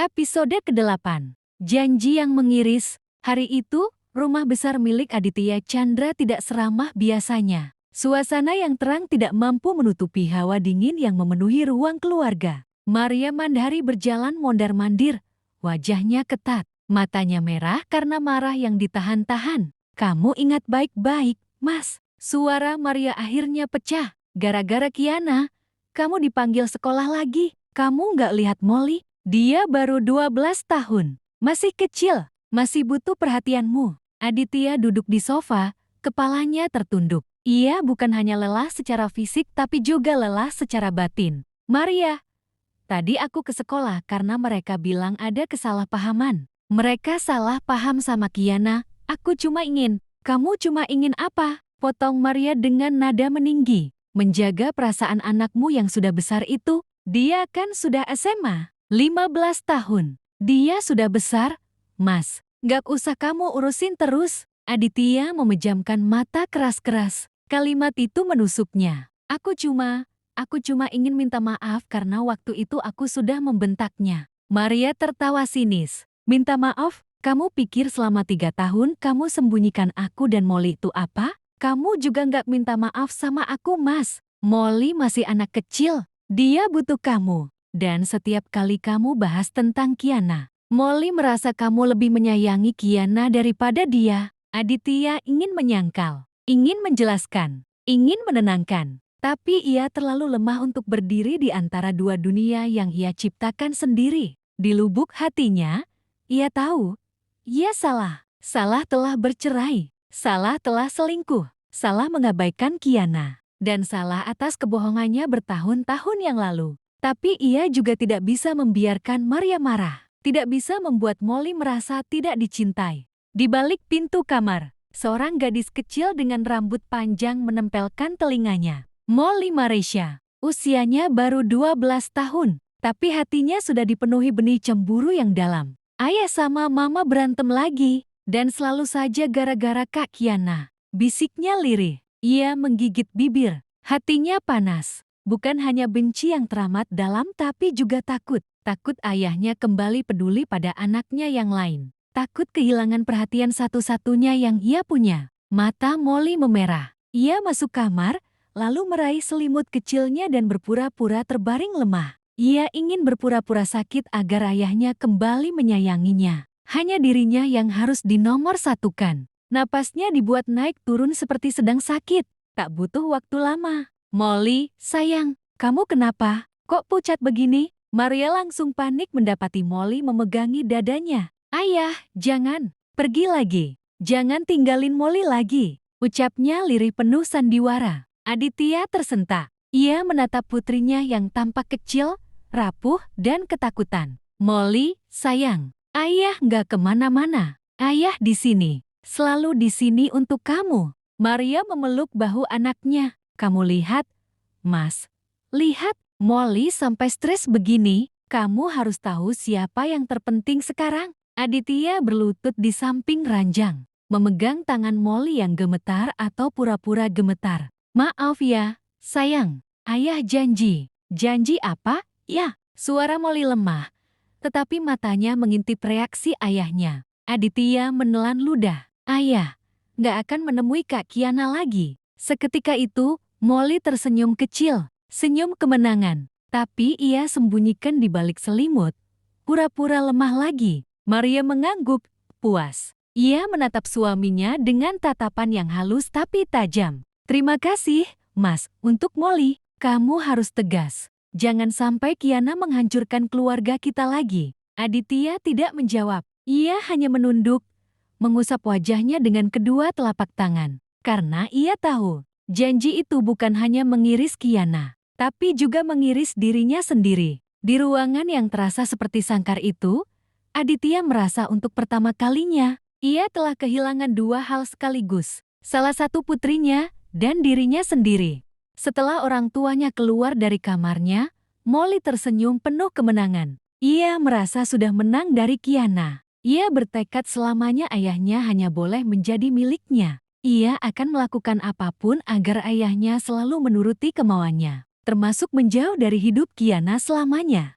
Episode ke-8. Janji yang mengiris. Hari itu, rumah besar milik Aditya Chandra tidak seramah biasanya. Suasana yang terang tidak mampu menutupi hawa dingin yang memenuhi ruang keluarga. Maria Mandhari berjalan mondar-mandir. Wajahnya ketat, matanya merah karena marah yang ditahan-tahan. "Kamu ingat baik-baik, Mas." Suara Maria akhirnya pecah. "Gara-gara Kiana, kamu dipanggil sekolah lagi. Kamu nggak lihat Molly? Dia baru 12 tahun. Masih kecil, masih butuh perhatianmu." Aditya duduk di sofa, kepalanya tertunduk. Ia bukan hanya lelah secara fisik tapi juga lelah secara batin. "Maria, tadi aku ke sekolah karena mereka bilang ada kesalahpahaman. Mereka salah paham sama Kiana. Aku cuma ingin..." "Kamu cuma ingin apa?" potong Maria dengan nada meninggi. "Menjaga perasaan anakmu yang sudah besar itu. Dia kan sudah SMA. 15 tahun. Dia sudah besar, Mas. Gak usah kamu urusin terus." Aditya memejamkan mata keras-keras. Kalimat itu menusuknya. Aku cuma ingin minta maaf karena waktu itu aku sudah membentaknya." Maria tertawa sinis. "Minta maaf? Kamu pikir selama 3 tahun kamu sembunyikan aku dan Molly itu apa? Kamu juga gak minta maaf sama aku, Mas. Molly masih anak kecil. Dia butuh kamu. Dan setiap kali kamu bahas tentang Kiana, Molly merasa kamu lebih menyayangi Kiana daripada dia." Aditya ingin menyangkal, ingin menjelaskan, ingin menenangkan. Tapi ia terlalu lemah untuk berdiri di antara dua dunia yang ia ciptakan sendiri. Di lubuk hatinya, ia tahu, ia salah. Salah telah bercerai, salah telah selingkuh, salah mengabaikan Kiana, dan salah atas kebohongannya bertahun-tahun yang lalu. Tapi ia juga tidak bisa membiarkan Maria marah, tidak bisa membuat Molly merasa tidak dicintai. Di balik pintu kamar, seorang gadis kecil dengan rambut panjang menempelkan telinganya. Molly Marisha, usianya baru 12 tahun, tapi hatinya sudah dipenuhi benih cemburu yang dalam. Ayah sama mama berantem lagi, dan selalu saja gara-gara Kak Kiana, bisiknya lirih. Ia menggigit bibir, hatinya panas. Bukan hanya benci yang teramat dalam tapi juga takut. Takut ayahnya kembali peduli pada anaknya yang lain. Takut kehilangan perhatian satu-satunya yang ia punya. Mata Molly memerah. Ia masuk kamar, lalu meraih selimut kecilnya dan berpura-pura terbaring lemah. Ia ingin berpura-pura sakit agar ayahnya kembali menyayanginya. Hanya dirinya yang harus dinomorsatukan. Napasnya dibuat naik turun seperti sedang sakit. Tak butuh waktu lama. "Molly, sayang, kamu kenapa? Kok pucat begini?" Maria langsung panik mendapati Molly memegangi dadanya. "Ayah, jangan, pergi lagi. Jangan tinggalin Molly lagi," ucapnya lirih penuh sandiwara. Aditya tersentak. Ia menatap putrinya yang tampak kecil, rapuh, dan ketakutan. "Molly, sayang, ayah nggak kemana-mana. Ayah di sini, selalu di sini untuk kamu." Maria memeluk bahu anaknya. "Kamu lihat, Mas. Lihat, Molly sampai stres begini. Kamu harus tahu siapa yang terpenting sekarang." Aditya berlutut di samping ranjang, memegang tangan Molly yang gemetar atau pura-pura gemetar. "Maaf ya, sayang. Ayah janji." "Janji apa?" "Ya." Suara Molly lemah, tetapi matanya mengintip reaksi ayahnya. Aditya menelan ludah. "Ayah nggak akan menemui Kak Kiana lagi." Seketika itu, Molly tersenyum kecil, senyum kemenangan. Tapi ia sembunyikan di balik selimut, pura-pura lemah lagi. Maria mengangguk, puas. Ia menatap suaminya dengan tatapan yang halus tapi tajam. "Terima kasih, Mas, untuk Molly. Kamu harus tegas. Jangan sampai Kiana menghancurkan keluarga kita lagi." Aditya tidak menjawab. Ia hanya menunduk, mengusap wajahnya dengan kedua telapak tangan. Karena ia tahu, janji itu bukan hanya mengiris Kiana, tapi juga mengiris dirinya sendiri. Di ruangan yang terasa seperti sangkar itu, Aditya merasa untuk pertama kalinya, ia telah kehilangan dua hal sekaligus. Salah satu putrinya, dan dirinya sendiri. Setelah orang tuanya keluar dari kamarnya, Molly tersenyum penuh kemenangan. Ia merasa sudah menang dari Kiana. Ia bertekad selamanya ayahnya hanya boleh menjadi miliknya. Ia akan melakukan apapun agar ayahnya selalu menuruti kemauannya, termasuk menjauh dari hidup Kiana selamanya.